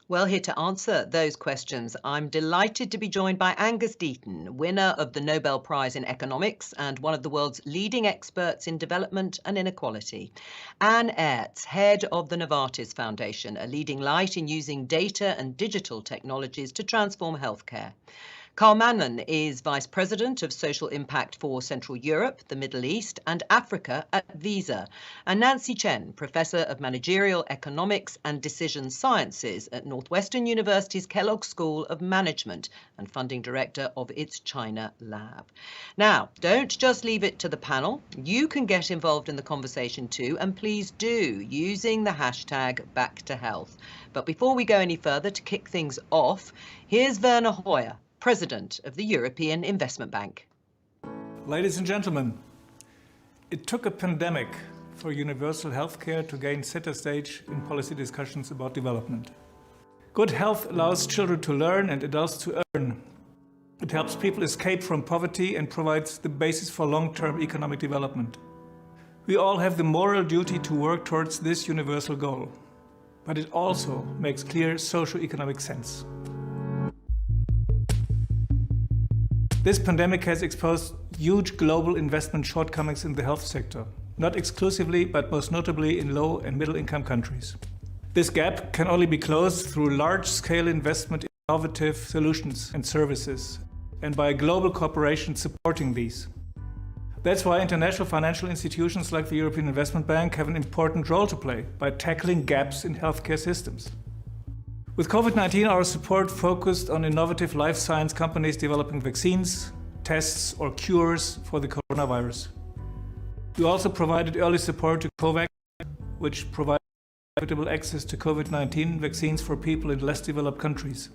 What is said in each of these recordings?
Well, here to answer those questions, I'm delighted to be joined by Angus Deaton, winner of the Nobel Prize in Economics and one of the world's leading experts in development and inequality. AERTS, head of the Novartis Foundation, a leading light in using data and digital technologies to transform healthcare. MANLAN is Vice President of Social Impact for Central Europe, the Middle East and Africa at Visa, and Nancy Chen, Professor of Managerial Economics and Decision Sciences at Northwestern University's Kellogg School of Management and Funding Director of its China Lab. Now, don't just leave it to the panel. You can get involved in the conversation too, and please do, using the hashtag #BackToHealth. But before we go any further, to kick things off, here's Werner Hoyer, President of the European Investment Bank. Ladies and gentlemen, it took a pandemic for universal healthcare to gain center stage in policy discussions about development. Good health allows children to learn and adults to earn. It helps people escape from poverty and provides the basis for long-term economic development. We all have the moral duty to work towards this universal goal, but it also makes clear socio-economic sense. This pandemic has exposed huge global investment shortcomings in the health sector, not exclusively, but most notably in low and middle income countries. This gap can only be closed through large-scale investment in innovative solutions and services, and by global cooperation supporting these. That's why international financial institutions like the European Investment Bank have an important role to play by tackling gaps in healthcare systems. With COVID-19, our support focused on innovative life science companies developing vaccines, tests or cures for the coronavirus. We also provided early support to COVAX, which provides equitable access to COVID-19 vaccines for people in less developed countries.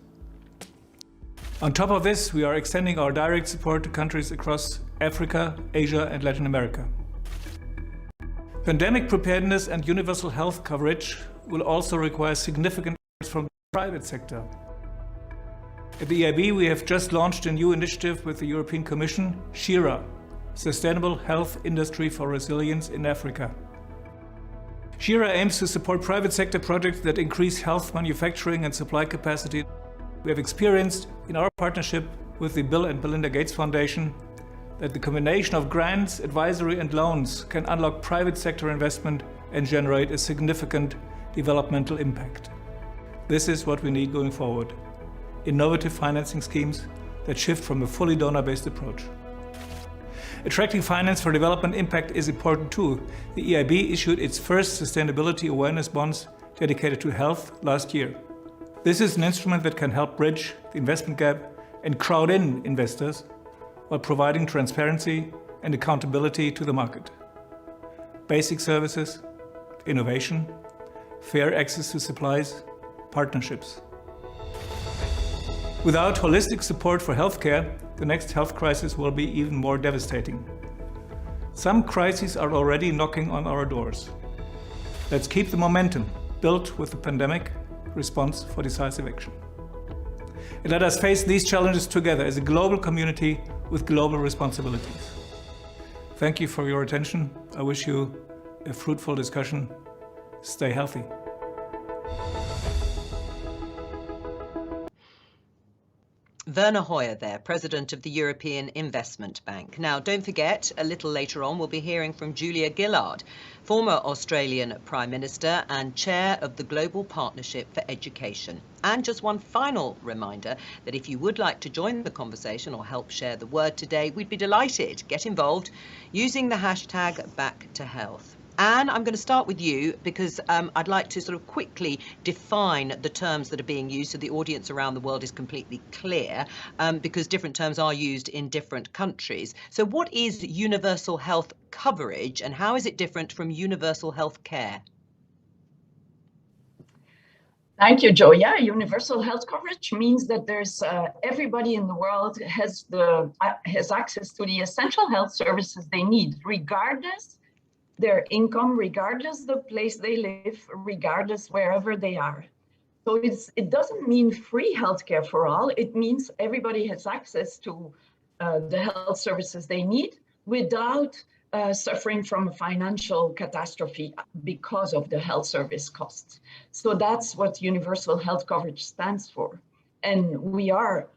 On top of this, we are extending our direct support to countries across Africa, Asia and Latin America. Pandemic preparedness and universal health coverage will also require significant efforts from private sector. At the EIB, we have just launched a new initiative with the European Commission, SHIRA, Sustainable Health Industry for Resilience in Africa. SHIRA aims to support private sector projects that increase health manufacturing and supply capacity. We have experienced in our partnership with the Bill and Melinda Gates Foundation that the combination of grants, advisory and loans can unlock private sector investment and generate a significant developmental impact. This is what we need going forward. Innovative financing schemes that shift from a fully donor-based approach. Attracting finance for development impact is important too. The EIB issued its first sustainability awareness bonds dedicated to health last year. This is an instrument that can help bridge the investment gap and crowd in investors while providing transparency and accountability to the market. Basic services, innovation, fair access to supplies, partnerships. Without holistic support for healthcare, the next health crisis will be even more devastating. Some crises are already knocking on our doors. Let's keep the momentum built with the pandemic response for decisive action. And let us face these challenges together as a global community with global responsibilities. Thank you for your attention. I wish you a fruitful discussion. Stay healthy. Werner Hoyer there, President of the European Investment Bank. Now, don't forget, a little later on, we'll be hearing from Julia Gillard, former Australian Prime Minister and Chair of the Global Partnership for Education. And just one final reminder that if you would like to join the conversation or help share the word today, we'd be delighted. Get involved using the hashtag #BackToHealth. Anne, I'm going to start with you because I'd like to sort of quickly define the terms that are being used so the audience around the world is completely clear, because different terms are used in different countries. So what is universal health coverage and how is it different from universal health care? Thank you, Joe. Yeah, universal health coverage means that there's everybody in the world has access to the essential health services they need, regardless their income, regardless the place they live, regardless wherever they are. So it doesn't mean free healthcare for all. It means everybody has access to the health services they need without suffering from a financial catastrophe because of the health service costs. So that's what universal health coverage stands for. And we are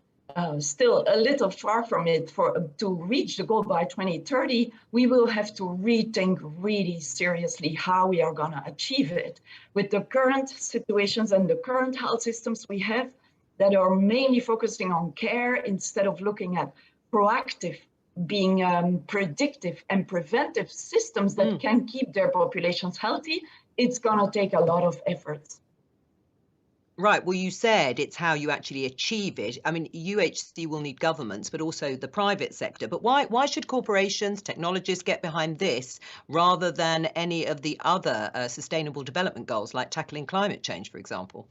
still a little far from it. To reach the goal by 2030, we will have to rethink really seriously how we are going to achieve it. With the current situations and the current health systems we have that are mainly focusing on care instead of looking at proactive, being predictive and preventive systems that can keep their populations healthy, it's going to take a lot of efforts. Right. Well, you said it's how you actually achieve it. I mean, UHC will need governments, but also the private sector. But why should corporations, technologists get behind this rather than any of the other sustainable development goals, like tackling climate change, for example?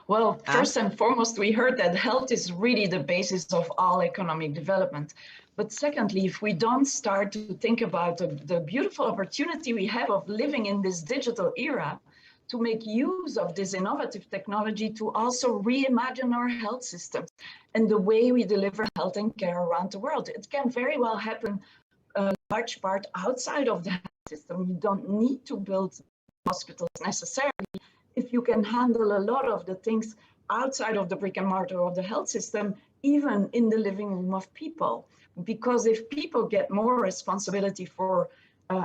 Well, first and foremost, we heard that health is really the basis of all economic development. But secondly, if we don't start to think about the beautiful opportunity we have of living in this digital era, to make use of this innovative technology to also reimagine our health systems and the way we deliver health and care around the world. It can very well happen a large part outside of the health system. You don't need to build hospitals necessarily if you can handle a lot of the things outside of the brick and mortar of the health system, even in the living room of people. Because if people get more responsibility for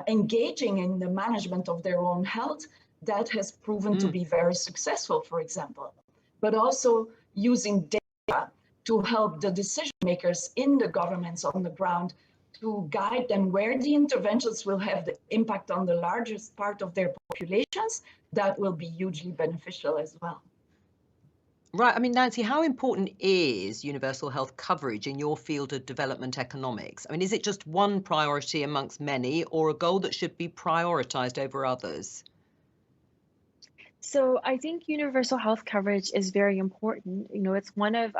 engaging in the management of their own health, that has proven to be very successful, for example, but also using data to help the decision makers in the governments on the ground to guide them where the interventions will have the impact on the largest part of their populations. That will be hugely beneficial as well. Right. I mean, Nancy, how important is universal health coverage in your field of development economics? I mean, is it just one priority amongst many, or a goal that should be prioritized over others? So I think universal health coverage is very important. You know, it's one of,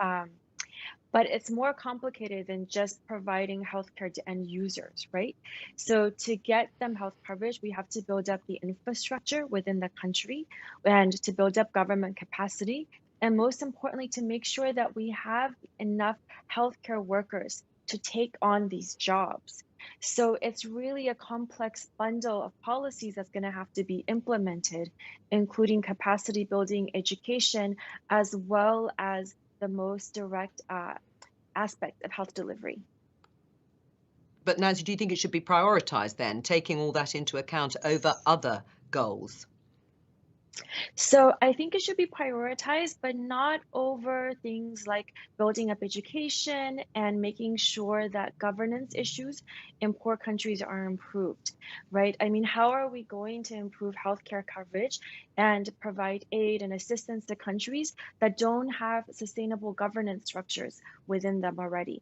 but it's more complicated than just providing healthcare to end users, right? So to get them health coverage, we have to build up the infrastructure within the country and to build up government capacity. And most importantly, to make sure that we have enough healthcare workers to take on these jobs. So it's really a complex bundle of policies that's going to have to be implemented, including capacity building, education, as well as the most direct aspect of health delivery. But Nancy, do you think it should be prioritized then, taking all that into account over other goals? So I think it should be prioritized, but not over things like building up education and making sure that governance issues in poor countries are improved, right? I mean, how are we going to improve healthcare coverage and provide aid and assistance to countries that don't have sustainable governance structures within them already?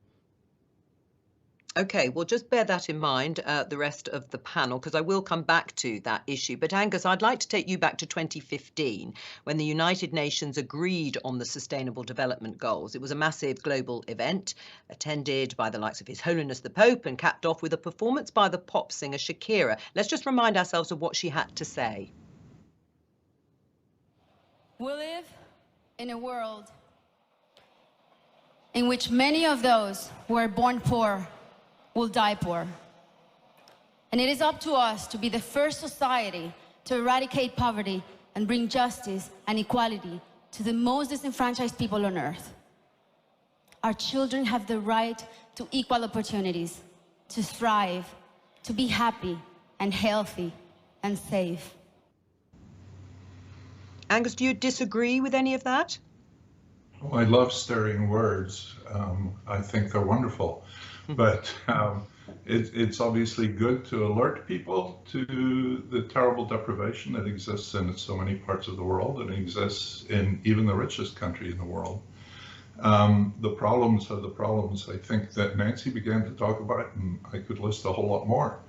Okay, well, just bear that in mind, the rest of the panel, because I will come back to that issue. But Angus, I'd like to take you back to 2015, when the United Nations agreed on the Sustainable Development Goals. It was a massive global event, attended by the likes of His Holiness the Pope and capped off with a performance by the pop singer Shakira. Let's just remind ourselves of what she had to say. We live in a world in which many of those who are born poor will die poor. And it is up to us to be the first society to eradicate poverty and bring justice and equality to the most disenfranchised people on earth. Our children have the right to equal opportunities, to thrive, to be happy and healthy and safe. Angus, do you disagree with any of that? Well, I love stirring words. I think they're wonderful. But it's obviously good to alert people to the terrible deprivation that exists in so many parts of the world, and exists in even the richest country in the world. The problems are the problems, I think, that Nancy began to talk about, and I could list a whole lot more,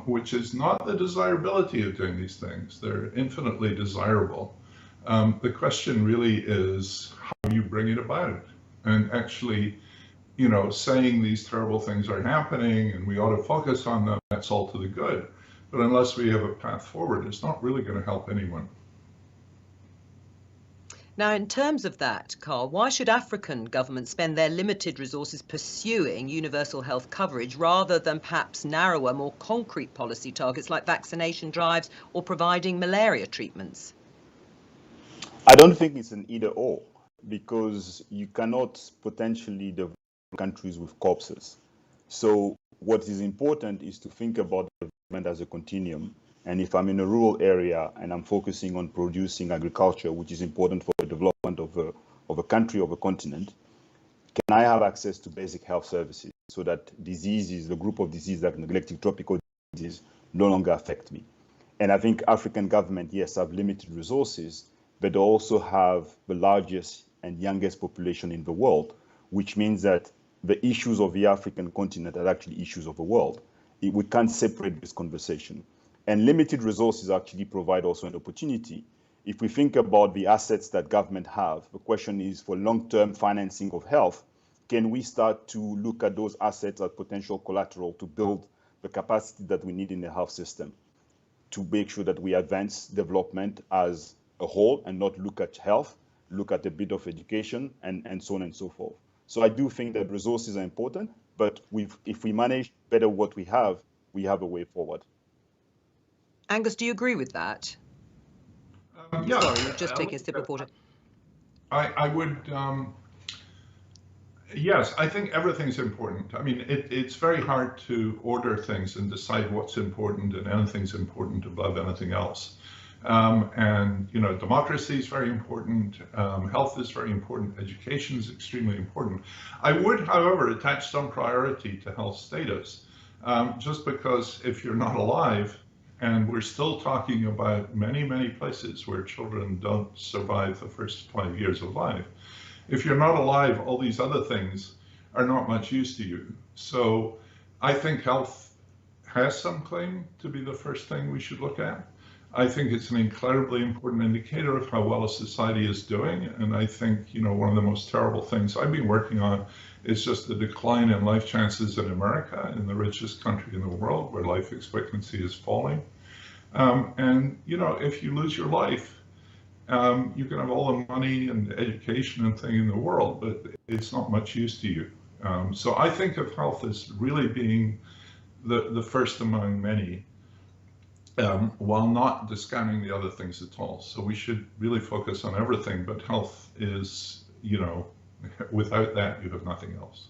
which is not the desirability of doing these things. They're infinitely desirable. The question really is how you bring it about, and actually, you know, saying these terrible things are happening and we ought to focus on them, that's all to the good. But unless we have a path forward, it's not really going to help anyone. Now, in terms of that, Carl, why should African governments spend their limited resources pursuing universal health coverage rather than perhaps narrower, more concrete policy targets like vaccination drives or providing malaria treatments? I don't think it's an either or, because you cannot potentially develop countries with corpses. So what is important is to think about development as a continuum. And if I'm in a rural area and I'm focusing on producing agriculture, which is important for the development of a country, of a continent, can I have access to basic health services so that diseases, the group of diseases like neglected tropical diseases, no longer affect me? And I think African government, yes, have limited resources, but they also have the largest and youngest population in the world, which means that the issues of the African continent are actually issues of the world. We can't separate this conversation. And limited resources actually provide also an opportunity. If we think about the assets that government have, the question is for long-term financing of health, can we start to look at those assets as potential collateral to build the capacity that we need in the health system to make sure that we advance development as a whole and not look at health, look at a bit of education and so on and so forth. So I do think that resources are important, but if we manage better what we have a way forward. Angus, do you agree with that? Yeah. Sorry, you're just taking a sip of water. I would, yes, I think everything's important. I mean, it's very hard to order things and decide what's important, and anything's important above anything else. And, you know, democracy is very important, health is very important, education is extremely important. I would, however, attach some priority to health status, just because if you're not alive, and we're still talking about many, many places where children don't survive the first 5 years of life. If you're not alive, all these other things are not much use to you. So I think health has some claim to be the first thing we should look at. I think it's an incredibly important indicator of how well a society is doing. And I think, you know, one of the most terrible things I've been working on is just the decline in life chances in America, in the richest country in the world, where life expectancy is falling. And, you know, if you lose your life, you can have all the money and education and thing in the world, but it's not much use to you. So I think of health as really being the first among many, while not discounting the other things at all. So we should really focus on everything, but health is, you know, without that, you have nothing else.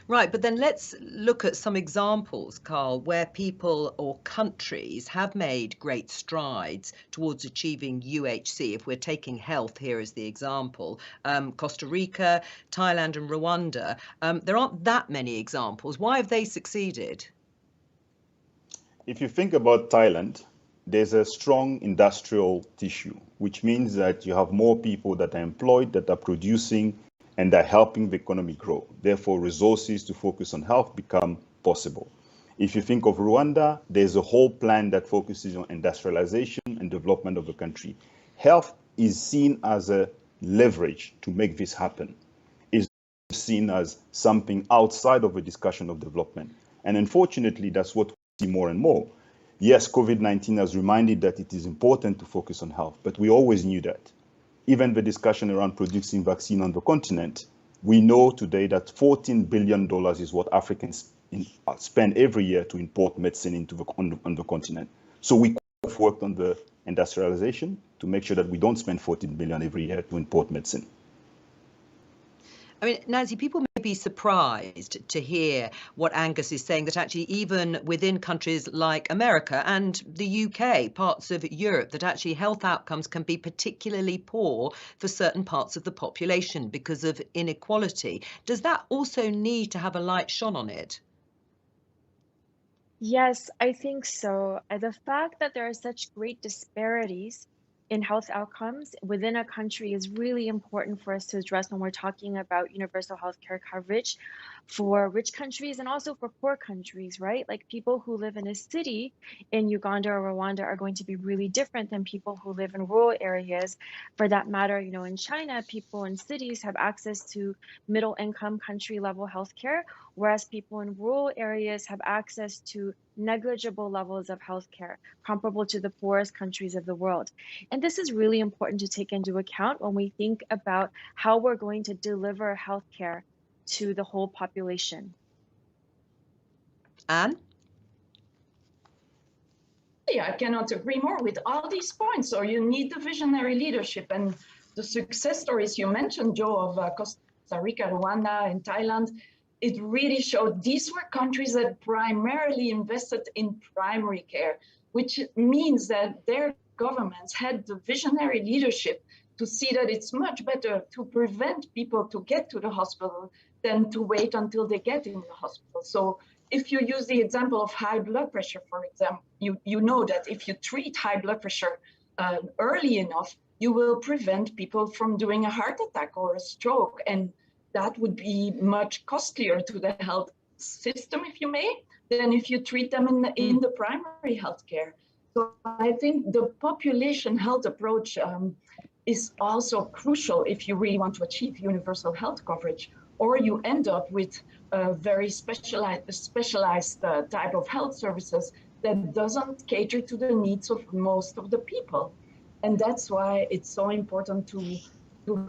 Right, but then let's look at some examples, Carl, where people or countries have made great strides towards achieving UHC. If we're taking health here as the example, Costa Rica, Thailand and Rwanda, there aren't that many examples. Why have they succeeded? If you think about Thailand, there's a strong industrial tissue, which means that you have more people that are employed, that are producing, and are helping the economy grow. Therefore, resources to focus on health become possible. If you think of Rwanda, there's a whole plan that focuses on industrialization and development of the country. Health is seen as a leverage to make this happen. It's seen as something outside of a discussion of development. And unfortunately, that's what we see more and more. Yes, COVID-19 has reminded that it is important to focus on health, but we always knew that. Even the discussion around producing vaccine on the continent, we know today that $14 billion is what Africans spend every year to import medicine into on the continent. So we have worked on the industrialization to make sure that we don't spend $14 billion every year to import medicine. I mean, Nancy, people may be surprised to hear what Angus is saying, that actually even within countries like America and the UK, parts of Europe, that actually health outcomes can be particularly poor for certain parts of the population because of inequality. Does that also need to have a light shone on it? Yes, I think so. The fact that there are such great disparities in health outcomes within a country is really important for us to address when we're talking about universal healthcare coverage. for rich countries and also for poor countries, right? Like people who live in a city in Uganda or Rwanda are going to be really different than people who live in rural areas. For that matter, you know, in China, people in cities have access to middle income country level healthcare, whereas people in rural areas have access to negligible levels of healthcare comparable to the poorest countries of the world. And this is really important to take into account when we think about how we're going to deliver healthcare to the whole population. Anne? Yeah, I cannot agree more with all these points. So you need the visionary leadership, and the success stories you mentioned, Joe, of Costa Rica, Rwanda, and Thailand, it really showed these were countries that primarily invested in primary care, which means that their governments had the visionary leadership to see that it's much better to prevent people to get to the hospital than to wait until they get in the hospital. So if you use the example of high blood pressure, for example, you know that if you treat high blood pressure early enough, you will prevent people from doing a heart attack or a stroke. And that would be much costlier to the health system, if you may, than if you treat them in the primary healthcare. So I think the population health approach is also crucial if you really want to achieve universal health coverage, or you end up with a very specialized type of health services that doesn't cater to the needs of most of the people. And that's why it's so important to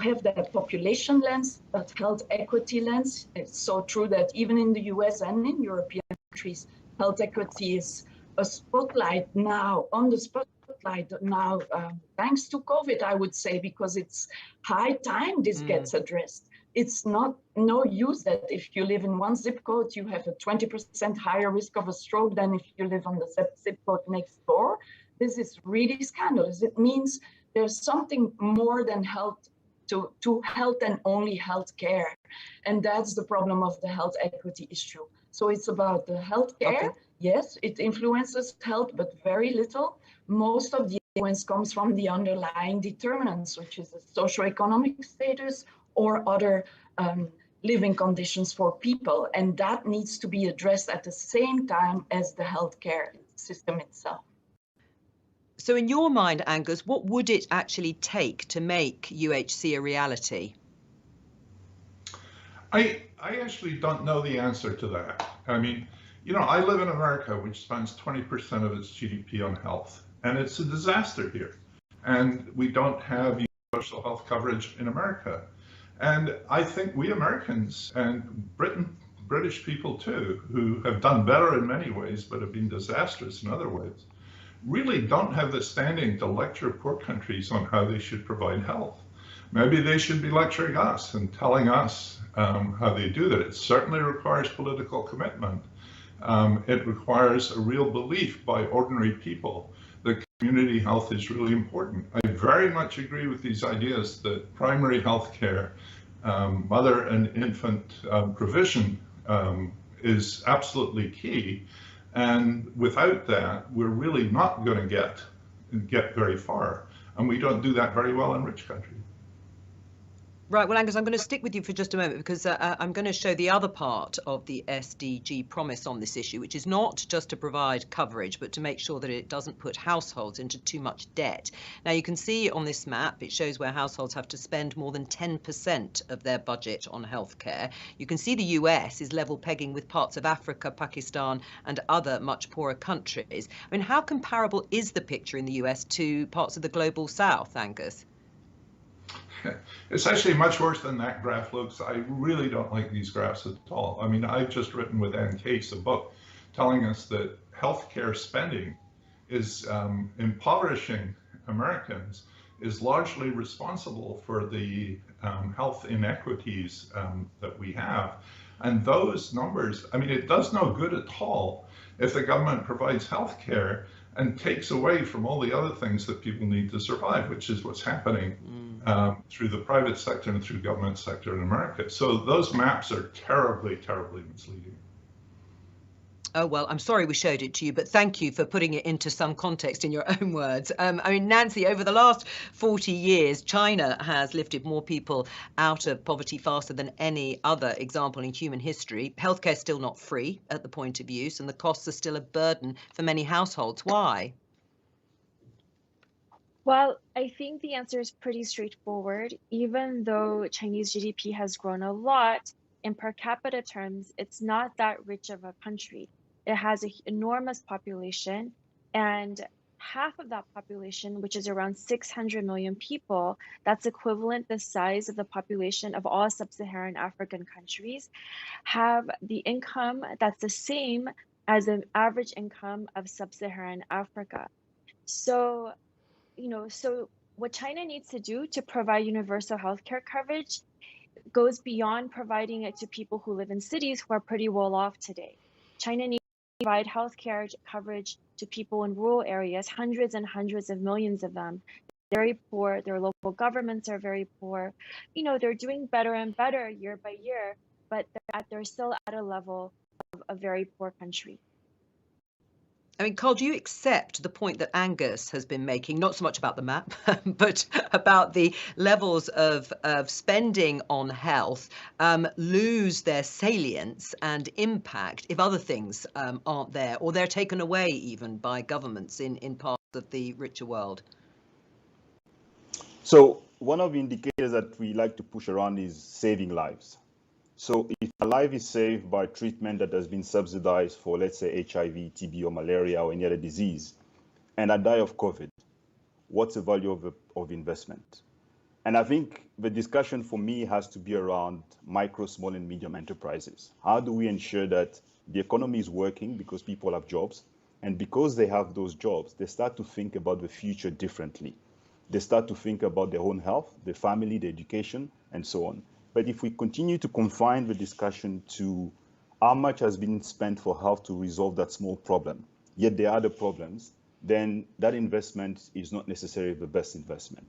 have that population lens, that health equity lens. It's so true that even in the US and in European countries, health equity is a spotlight now, on the spotlight now, thanks to COVID, I would say, because it's high time this gets addressed. It's no use that if you live in one zip code, you have a 20% higher risk of a stroke than if you live on the zip code next door. This is really scandalous. It means there's something more than health to health and only health care. And that's the problem of the health equity issue. So it's about the health care. Okay. Yes, it influences health, but very little. Most of the influence comes from the underlying determinants, which is the socioeconomic status or other living conditions for people. And that needs to be addressed at the same time as the healthcare system itself. So in your mind, Angus, what would it actually take to make UHC a reality? I actually don't know the answer to that. I mean, you know, I live in America, which spends 20% of its GDP on health, and it's a disaster here. And we don't have universal health coverage in America. And I think we Americans and British people too, who have done better in many ways, but have been disastrous in other ways, really don't have the standing to lecture poor countries on how they should provide health. Maybe they should be lecturing us and telling us how they do that. It certainly requires political commitment. It requires a real belief by ordinary people that community health is really important. I very much agree with these ideas that primary health care, mother and infant provision is absolutely key. And without that, we're really not going to get very far. And we don't do that very well in rich countries. Right, well, Angus, I'm going to stick with you for just a moment because I'm going to show the other part of the SDG promise on this issue, which is not just to provide coverage, but to make sure that it doesn't put households into too much debt. Now, you can see on this map, it shows where households have to spend more than 10% of their budget on healthcare. You can see the US is level pegging with parts of Africa, Pakistan, and other much poorer countries. I mean, how comparable is the picture in the US to parts of the global South, Angus? It's actually much worse than that graph looks. I really don't like these graphs at all. I mean, I've just written with Ann Case a book telling us that healthcare spending is impoverishing Americans, is largely responsible for the health inequities that we have. And those numbers, I mean, it does no good at all if the government provides healthcare and takes away from all the other things that people need to survive, which is what's happening through the private sector and through government sector in America. So those maps are terribly, terribly misleading. Oh, well, I'm sorry we showed it to you, but thank you for putting it into some context in your own words. I mean, Nancy, over the last 40 years, China has lifted more people out of poverty faster than any other example in human history. Healthcare is still not free at the point of use, and the costs are still a burden for many households. Why? Well, I think the answer is pretty straightforward. Even though Chinese GDP has grown a lot, in per capita terms, it's not that rich of a country. It has an enormous population, and half of that population, which is around 600 million people, that's equivalent the size of the population of all sub-Saharan African countries, have the income that's the same as an average income of sub-Saharan Africa. So so what China needs to do to provide universal healthcare coverage goes beyond providing it to people who live in cities who are pretty well off today. China needs to provide healthcare coverage to people in rural areas, hundreds and hundreds of millions of them. They're very poor, their local governments are very poor. They're doing better and better year by year, but they're still at a level of a very poor country. I mean, Carl, do you accept the point that Angus has been making, not so much about the map, but about the levels of spending on health lose their salience and impact if other things aren't there, or they're taken away even by governments in parts of the richer world? So one of the indicators that we like to push around is saving lives. So if a life is saved by treatment that has been subsidized for, let's say, HIV, TB, or malaria, or any other disease, and I die of COVID, what's the value of investment? And I think the discussion for me has to be around micro, small, and medium enterprises. How do we ensure that the economy is working because people have jobs, and because they have those jobs, they start to think about the future differently. They start to think about their own health, their family, their education, and so on. But if we continue to confine the discussion to how much has been spent for health to resolve that small problem, yet there are other problems, then that investment is not necessarily the best investment.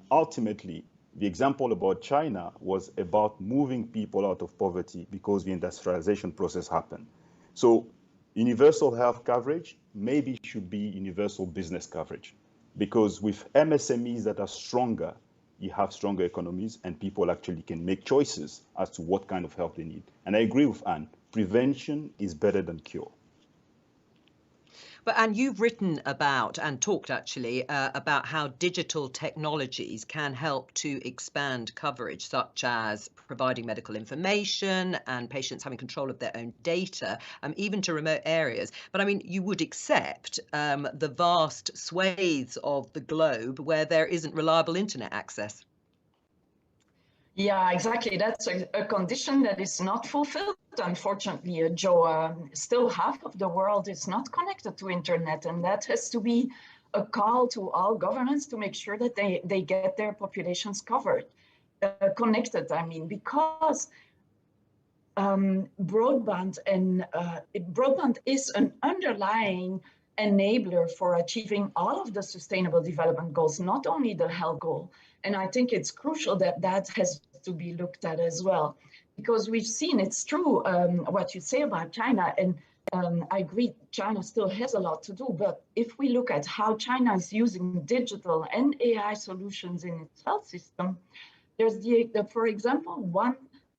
Ultimately, the example about China was about moving people out of poverty because the industrialization process happened. So universal health coverage maybe should be universal business coverage, because with MSMEs that are stronger, you have stronger economies and people actually can make choices as to what kind of help they need. And I agree with Anne, prevention is better than cure. But Anne, you've written about and talked actually about how digital technologies can help to expand coverage, such as providing medical information and patients having control of their own data, even to remote areas. But I mean, you would accept the vast swathes of the globe where there isn't reliable internet access. Yeah, exactly. That's a condition that is not fulfilled. Unfortunately, Joe, still half of the world is not connected to internet, and that has to be a call to all governments to make sure that they get their populations covered, connected. I mean, because broadband is an underlying enabler for achieving all of the sustainable development goals, not only the health goal. And I think it's crucial that that has to be looked at as well, because we've seen, it's true what you say about China, and I agree, China still has a lot to do, but if we look at how China is using digital and AI solutions in its health system, there's for example,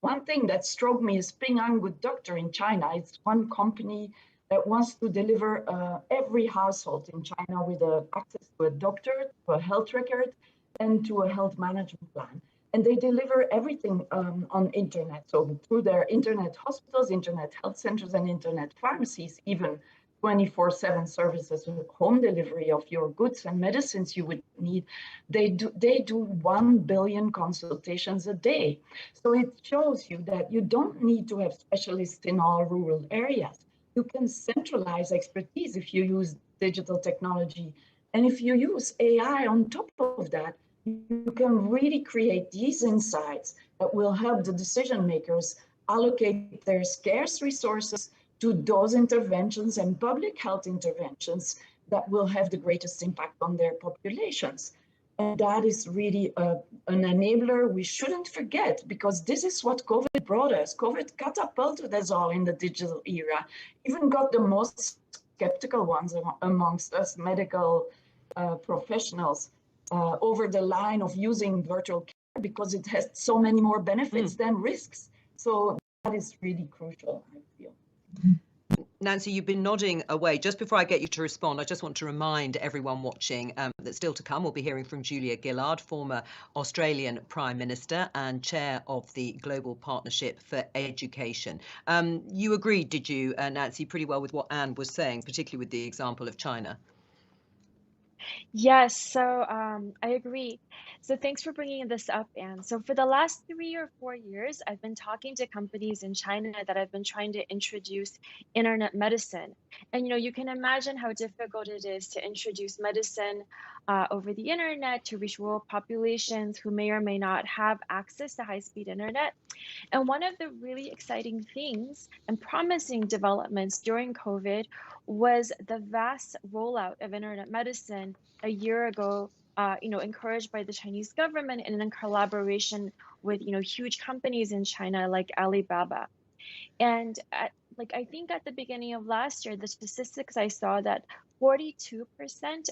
one thing that struck me is Ping An Good Doctor in China. It's one company that wants to deliver every household in China with access to a doctor, to a health record, and to a health management plan. And they deliver everything on internet. So through their internet hospitals, internet health centers, and internet pharmacies, even 24/7 services, home delivery of your goods and medicines you would need. They do 1 billion consultations a day. So it shows you that you don't need to have specialists in all rural areas. You can centralize expertise if you use digital technology. And if you use AI on top of that, you can really create these insights that will help the decision makers allocate their scarce resources to those interventions and public health interventions that will have the greatest impact on their populations. And that is really an enabler we shouldn't forget, because this is what COVID brought us. COVID catapulted us all in the digital era, even got the most skeptical ones amongst us medical professionals over the line of using virtual care, because it has so many more benefits than risks. So that is really crucial, I feel. Nancy, you've been nodding away. Just before I get you to respond, I just want to remind everyone watching that still to come, we'll be hearing from Julia Gillard, former Australian Prime Minister and chair of the Global Partnership for Education. You agreed, did you, Nancy, pretty well with what Anne was saying, particularly with the example of China? Yes, so I agree. So thanks for bringing this up, Anne. So for the last 3 or 4 years, I've been talking to companies in China that have been trying to introduce internet medicine. And you can imagine how difficult it is to introduce medicine over the internet to reach rural populations who may or may not have access to high-speed internet. And one of the really exciting things and promising developments during COVID was the vast rollout of internet medicine a year ago, encouraged by the Chinese government and in collaboration with, huge companies in China like Alibaba. And I think at the beginning of last year, the statistics I saw that 42%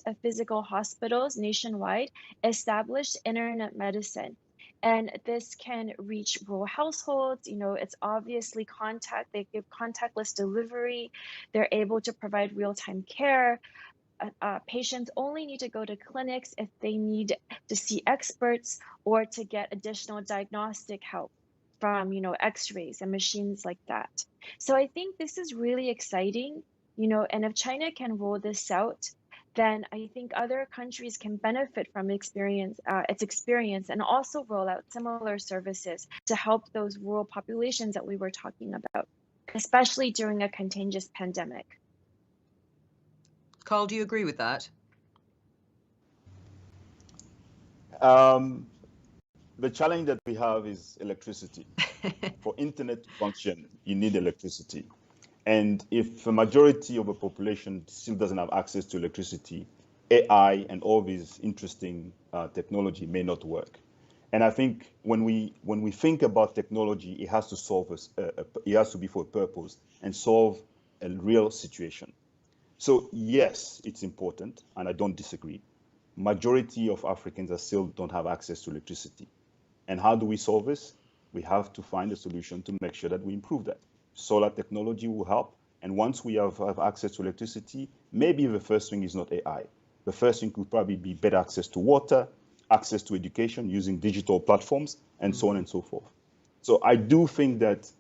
of physical hospitals nationwide established internet medicine. And this can reach rural households. It's obviously they give contactless delivery. They're able to provide real-time care. Patients only need to go to clinics if they need to see experts or to get additional diagnostic help from, x-rays and machines like that. So I think this is really exciting, and if China can roll this out, then I think other countries can benefit from its experience and also roll out similar services to help those rural populations that we were talking about, especially during a contagious pandemic. Carl, do you agree with that? The challenge that we have is electricity. For internet to function, you need electricity. And if a majority of the population still doesn't have access to electricity, AI and all these interesting technology may not work. And I think when we think about technology, it has to solve it has to be for a purpose and solve a real situation. So yes, it's important, and I don't disagree. Majority of Africans still don't have access to electricity. And how do we solve this? We have to find a solution to make sure that we improve that. Solar technology will help. And once we have access to electricity, maybe the first thing is not AI. The first thing could probably be better access to water, access to education using digital platforms, and so on and so forth. So I do think that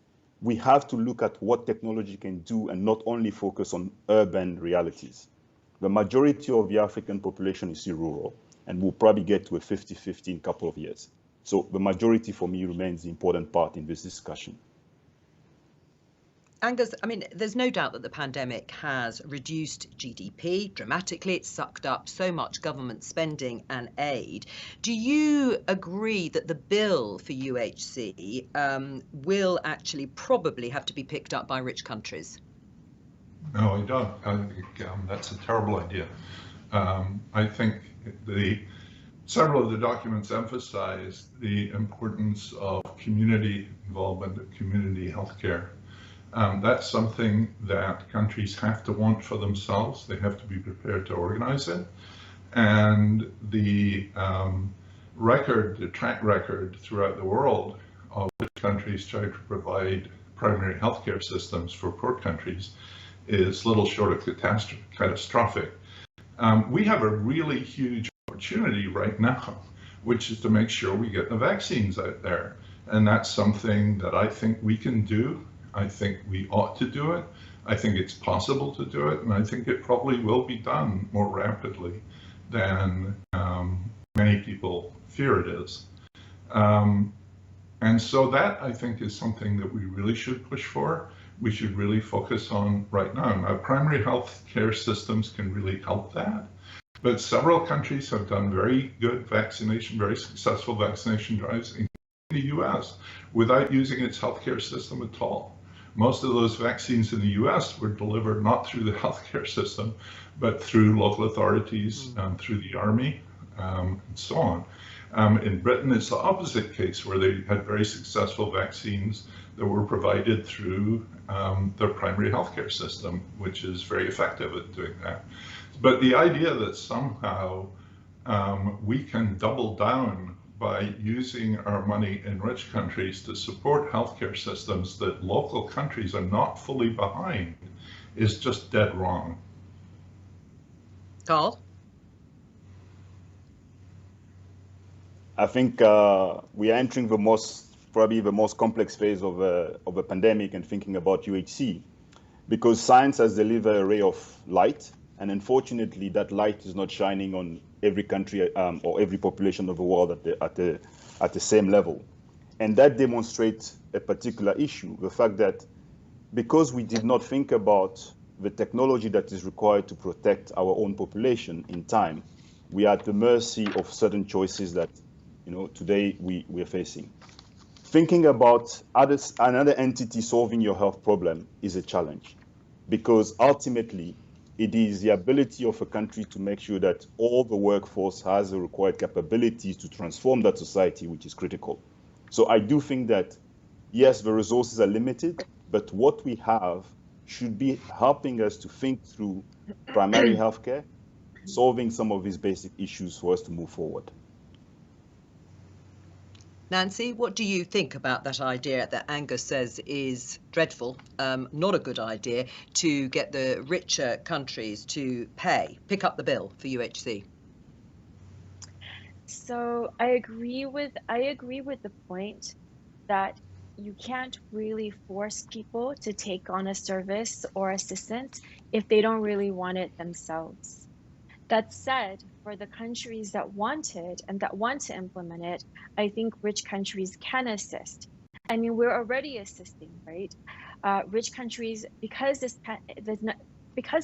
we have to look at what technology can do and not only focus on urban realities. The majority of the African population is still rural, and we'll probably get to a 50-50 in a couple of years. So the majority for me remains the important part in this discussion. Angus, I mean, there's no doubt that the pandemic has reduced GDP dramatically. It's sucked up so much government spending and aid. Do you agree that the bill for UHC will actually probably have to be picked up by rich countries? No, I don't. I think that's a terrible idea. I think several of the documents emphasize the importance of community involvement, of community healthcare. That's something that countries have to want for themselves. They have to be prepared to organize it. And the track record throughout the world of which countries try to provide primary healthcare systems for poor countries is little short of catastrophic. We have a really huge opportunity right now, which is to make sure we get the vaccines out there. And that's something that I think we can do. I think we ought to do it. I think it's possible to do it. And I think it probably will be done more rapidly than many people fear it is. And so that, I think, is something that we really should push for. We should really focus on right now. Now, primary health care systems can really help that. But several countries have done very good vaccination, very successful vaccination drives, including the US, without using its healthcare system at all. Most of those vaccines in the US were delivered not through the healthcare system, but through local authorities and through the army and so on. In Britain, it's the opposite case, where they had very successful vaccines that were provided through their primary healthcare system, which is very effective at doing that. But the idea that somehow we can double down by using our money in rich countries to support healthcare systems that local countries are not fully behind is just dead wrong. Carl? I think we are entering probably the most complex phase of a pandemic and thinking about UHC, because science has delivered a ray of light, and unfortunately that light is not shining on every country or every population of the world at the same level. And that demonstrates a particular issue, the fact that because we did not think about the technology that is required to protect our own population in time, we are at the mercy of certain choices that today we are facing. Thinking about another entity solving your health problem is a challenge, because ultimately it is the ability of a country to make sure that all the workforce has the required capabilities to transform that society, which is critical. So I do think that, yes, the resources are limited, but what we have should be helping us to think through primary healthcare, solving some of these basic issues for us to move forward. Nancy, what do you think about that idea that Angus says is dreadful, not a good idea, to get the richer countries to pick up the bill for UHC? So I agree with the point that you can't really force people to take on a service or assistance if they don't really want it themselves. That said, for the countries that want it and that want to implement it, I think rich countries can assist. I mean, we're already assisting, right? Rich countries, because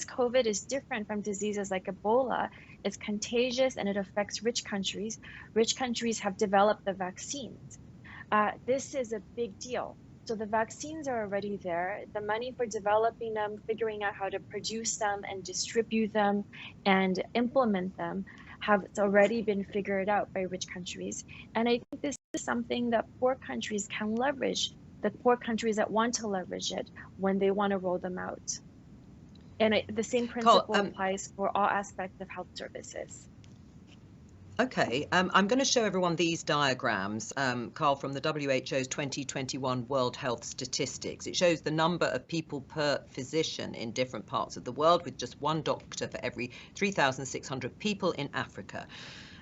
COVID is different from diseases like Ebola, it's contagious and it affects rich countries. Rich countries have developed the vaccines. This is a big deal. So the vaccines are already there. The money for developing them, figuring out how to produce them and distribute them and implement them have already been figured out by rich countries. And I think this is something that poor countries can leverage, the poor countries that want to leverage it when they want to roll them out. And the same principle applies for all aspects of health services. Okay, I'm going to show everyone these diagrams, Carl, from the WHO's 2021 World Health Statistics. It shows the number of people per physician in different parts of the world, with just one doctor for every 3,600 people in Africa.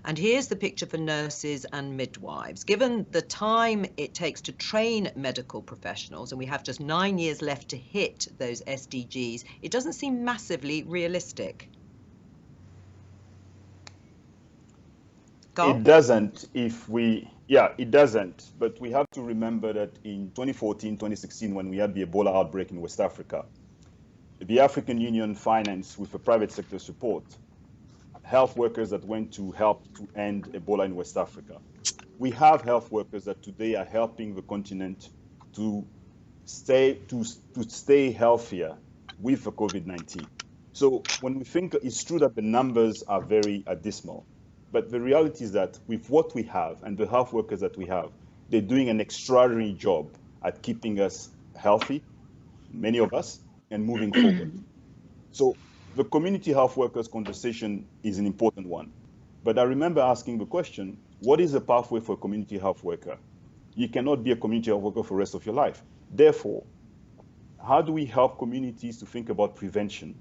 And here's the picture for nurses and midwives. Given the time it takes to train medical professionals, and we have just 9 years left to hit those SDGs, it doesn't seem massively realistic. It doesn't it doesn't. But we have to remember that in 2014, 2016, when we had the Ebola outbreak in West Africa, the African Union financed, with a private sector support, health workers that went to help to end Ebola in West Africa. We have health workers that today are helping the continent to stay healthier with the COVID-19. So when we think, it's true that the numbers are very dismal. But the reality is that with what we have and the health workers that we have, they're doing an extraordinary job at keeping us healthy, many of us, and moving forward. So the community health workers conversation is an important one. But I remember asking the question, what is the pathway for a community health worker? You cannot be a community health worker for the rest of your life. Therefore, how do we help communities to think about prevention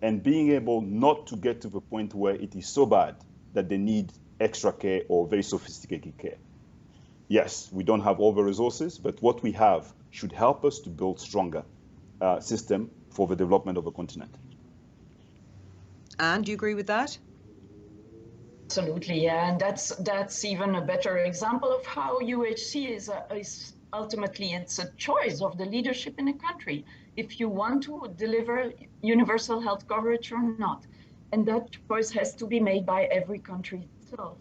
and being able not to get to the point where it is so bad that they need extra care or very sophisticated care? Yes, we don't have all the resources, but what we have should help us to build stronger system for the development of the continent. And do you agree with that? Absolutely, yeah, and that's even a better example of how UHC is ultimately, it's a choice of the leadership in a country, if you want to deliver universal health coverage or not. And that choice has to be made by every country itself.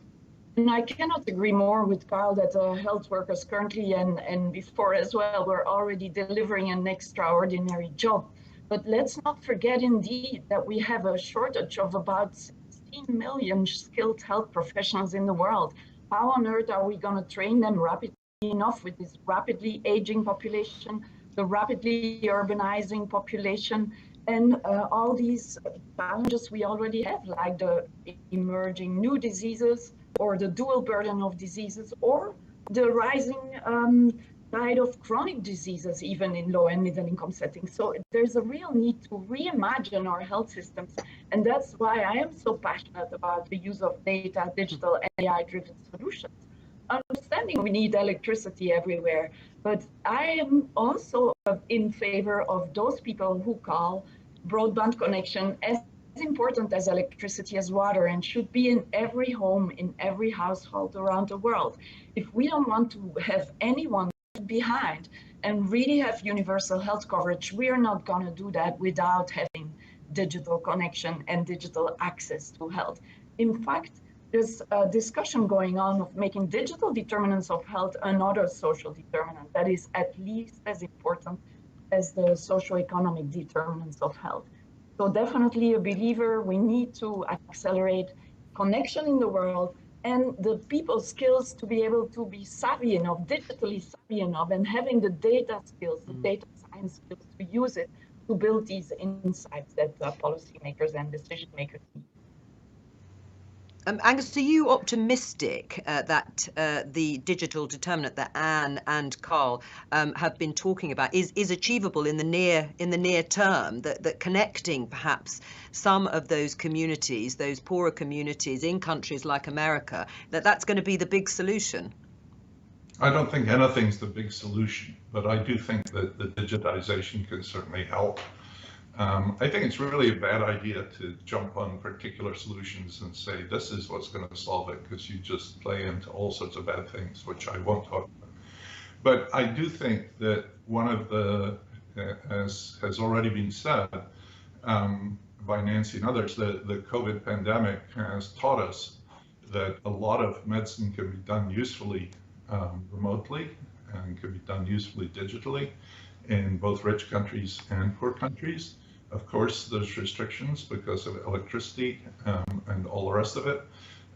And I cannot agree more with Carl that health workers currently and before as well were already delivering an extraordinary job. But let's not forget indeed that we have a shortage of about 15 million skilled health professionals in the world. How on earth are we going to train them rapidly enough with this rapidly aging population, the rapidly urbanizing population, and all these challenges we already have, like the emerging new diseases or the dual burden of diseases, or the rising tide of chronic diseases, even in low and middle income settings. So there's a real need to reimagine our health systems. And that's why I am so passionate about the use of data, digital, AI-driven solutions. Understanding we need electricity everywhere, but I am also in favor of those people who call broadband connection as important as electricity, as water, and should be in every home, in every household around the world. If we don't want to have anyone behind and really have universal health coverage, we are not going to do that without having digital connection and digital access to health. In fact, there's a discussion going on of making digital determinants of health another social determinant that is at least as important as the socioeconomic determinants of health. So definitely a believer, we need to accelerate connection in the world and the people's skills to be able to be savvy enough, digitally savvy enough, and having the data skills, the data science skills to use it to build these insights that policymakers and decision makers need. Angus, are you optimistic that the digital determinant that Anne and Carl have been talking about is achievable in the near term? That connecting perhaps some of those communities, those poorer communities in countries like America, that's going to be the big solution? I don't think anything's the big solution, but I do think that the digitization can certainly help. I think it's really a bad idea to jump on particular solutions and say, this is what's going to solve it, because you just play into all sorts of bad things, which I won't talk about. But I do think that one of the, as has already been said by Nancy and others, the COVID pandemic has taught us that a lot of medicine can be done usefully remotely and can be done usefully digitally in both rich countries and poor countries. Of course, there's restrictions because of electricity and all the rest of it,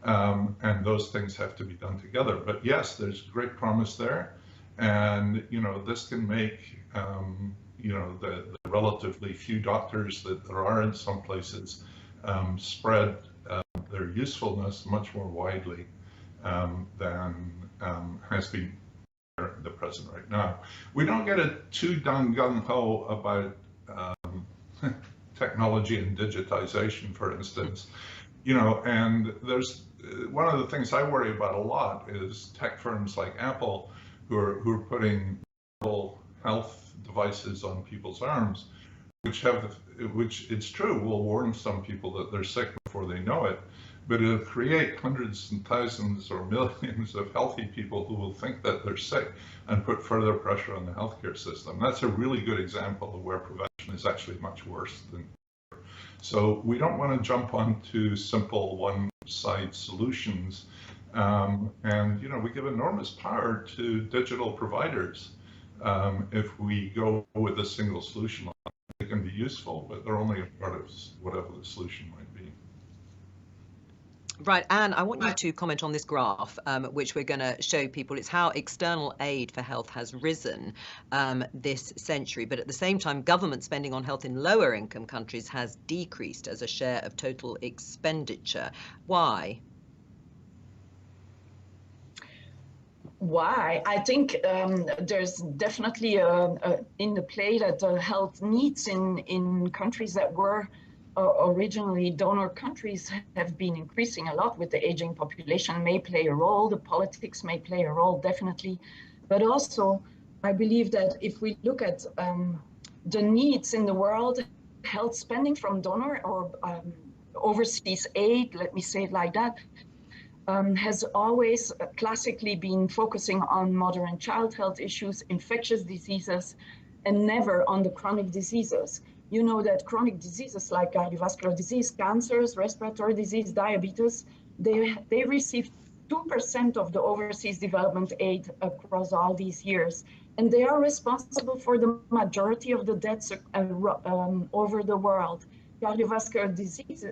and those things have to be done together. But yes, there's great promise there, and this can make the relatively few doctors that there are in some places spread their usefulness much more widely than has been the present right now. We don't get too gung-ho about technology and digitization, for instance, and there's one of the things I worry about a lot is tech firms like Apple who are putting health devices on people's arms, which it's true will warn some people that they're sick before they know it, but it'll create hundreds and thousands or millions of healthy people who will think that they're sick and put further pressure on the healthcare system. That's a really good example of where prevention is actually much worse than cure. So we don't want to jump onto simple one-side solutions. And we give enormous power to digital providers. If we go with a single solution, it can be useful, but they're only a part of whatever the solution might be. Right, Anne, I want you to comment on this graph, which we're going to show people. It's how external aid for health has risen this century, but at the same time, government spending on health in lower income countries has decreased as a share of total expenditure. Why? Why? I think there's definitely in the play that the health needs in countries that were originally donor countries have been increasing a lot with the aging population, may play a role, the politics may play a role, definitely. But also, I believe that if we look at the needs in the world, health spending from donor or overseas aid, let me say it like that, has always classically been focusing on mother and child health issues, infectious diseases, and never on the chronic diseases. You know that chronic diseases like cardiovascular disease, cancers, respiratory disease, diabetes, they receive 2% of the overseas development aid across all these years. And they are responsible for the majority of the deaths over the world. Cardiovascular disease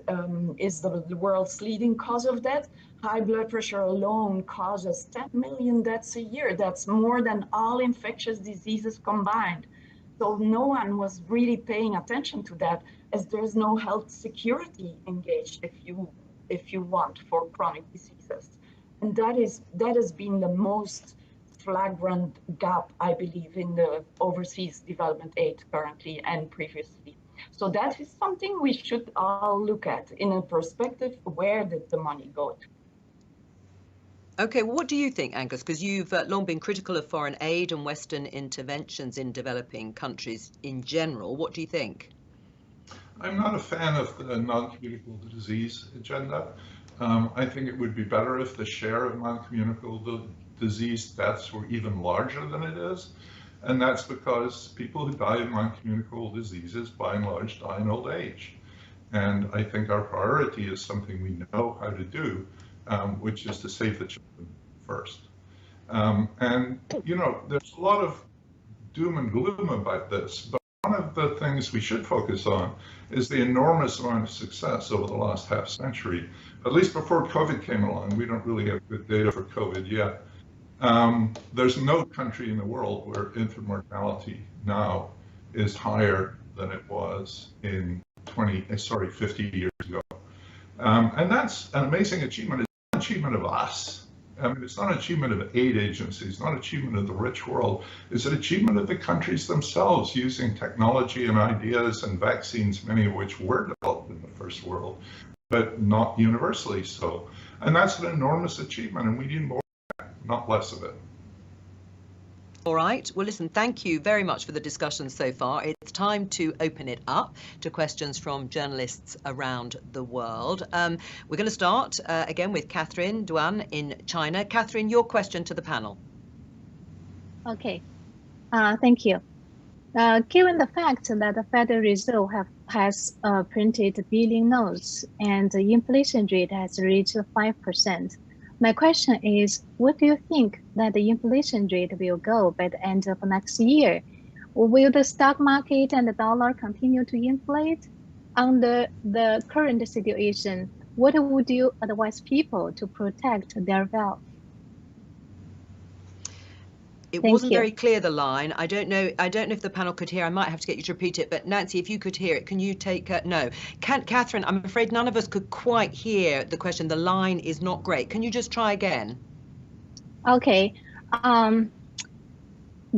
is the world's leading cause of death. High blood pressure alone causes 10 million deaths a year. That's more than all infectious diseases combined. So no one was really paying attention to that, as there's no health security engaged, if you want, for chronic diseases. And that has been the most flagrant gap, I believe, in the overseas development aid currently and previously. So that is something we should all look at in a perspective, where did the money go to? Okay, well, what do you think, Angus? Because you've long been critical of foreign aid and Western interventions in developing countries in general. What do you think? I'm not a fan of the non-communicable disease agenda. I think it would be better if the share of non-communicable disease deaths were even larger than it is. And that's because people who die of non-communicable diseases, by and large, die in old age. And I think our priority is something we know how to do, which is to save the children first. And, you know, there's a lot of doom and gloom about this, but one of the things we should focus on is the enormous amount of success over the last half century. At least before COVID came along, we don't really have good data for COVID yet. There's no country in the world where infant mortality now is higher than it was in 50 years ago. And that's an amazing achievement. It's not an achievement of us. I mean, it's not an achievement of aid agencies, not an achievement of the rich world. It's an achievement of the countries themselves using technology and ideas and vaccines, many of which were developed in the first world, but not universally so. And that's an enormous achievement, and we need more, not less of it. All right. Well, listen, thank you very much for the discussion so far. It's time to open it up to questions from journalists around the world. We're going to start again with Catherine Duan in China. Catherine, your question to the panel. Okay. Thank you. Given the fact that the Federal Reserve has printed billion notes and the inflation rate has reached 5%, my question is, what do you think that the inflation rate will go by the end of next year? Will the stock market and the dollar continue to inflate? Under the current situation, what would you advise people to protect their wealth? It wasn't very clear, the line. I don't know if the panel could hear. I might have to get you to repeat it, but Nancy, if you could hear it, can you take no. Catherine, I'm afraid none of us could quite hear the question. The line is not great. Can you just try again? Okay.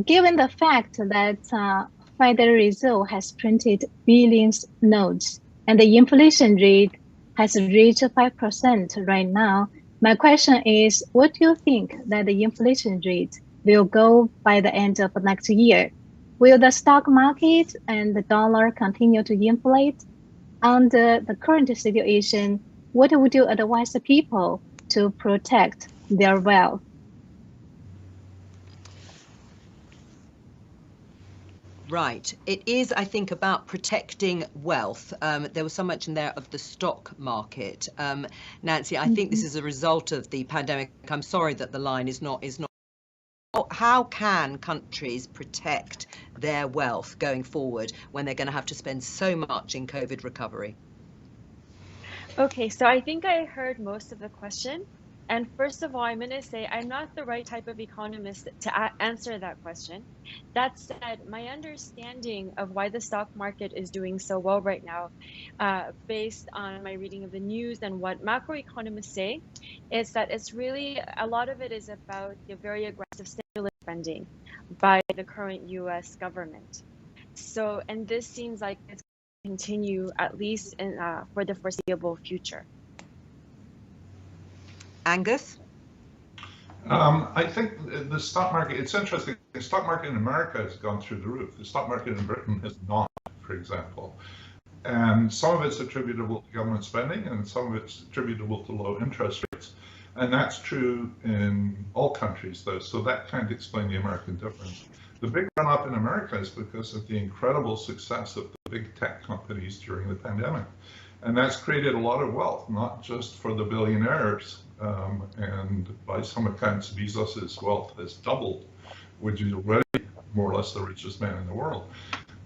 Given the fact that Federal Reserve has printed billions notes and the inflation rate has reached 5% right now, my question is, what do you think that the inflation rate will go by the end of next year? Will the stock market and the dollar continue to inflate? Under the current situation, what would you advise the people to protect their wealth? Right. It is, I think, about protecting wealth. There was so much in there of the stock market. Nancy, I think this is a result of the pandemic. I'm sorry that the line is not. How can countries protect their wealth going forward when they're going to have to spend so much in COVID recovery? Okay, so I think I heard most of the question. And first of all, I'm going to say I'm not the right type of economist to answer that question. That said, my understanding of why the stock market is doing so well right now, based on my reading of the news and what macroeconomists say, is that it's really, a lot of it is about the very aggressive stimulus spending by the current US government. So, and this seems like it's going to continue at least for the foreseeable future. Angus? I think the stock market, it's interesting, the stock market in America has gone through the roof. The stock market in Britain has not, for example. And some of it's attributable to government spending and some of it's attributable to low interest rates. And that's true in all countries, though, so that can't explain the American difference. The big run-up in America is because of the incredible success of the big tech companies during the pandemic. And that's created a lot of wealth, not just for the billionaires, and by some accounts, Bezos's wealth has doubled, which is already more or less the richest man in the world.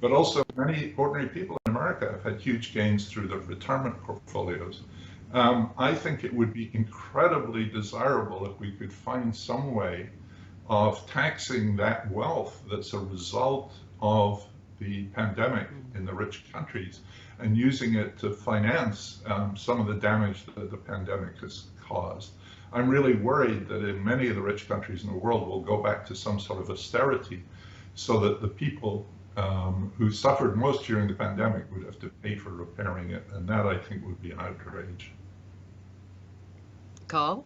But also many ordinary people in America have had huge gains through their retirement portfolios. I think it would be incredibly desirable if we could find some way of taxing that wealth that's a result of the pandemic in the rich countries and using it to finance some of the damage that the pandemic has caused. I'm really worried that in many of the rich countries in the world we'll go back to some sort of austerity so that the people who suffered most during the pandemic would have to pay for repairing it, and that I think would be an outrage. Carl?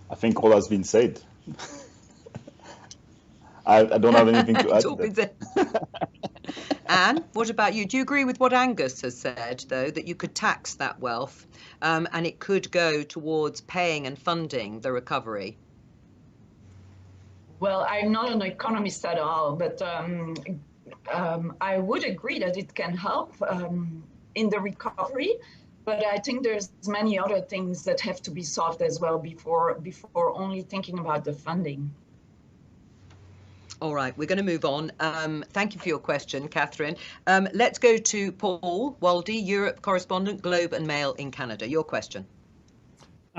I think all has been said. I don't have anything to add. It's all been said. Anne, what about you? Do you agree with what Angus has said, though, that you could tax that wealth and it could go towards paying and funding the recovery? Well, I'm not an economist at all, but I would agree that it can help in the recovery. But I think there's many other things that have to be solved as well before only thinking about the funding. All right, we're going to move on. Thank you for your question, Catherine. Let's go to Paul Waldy, Europe correspondent, Globe and Mail in Canada. Your question.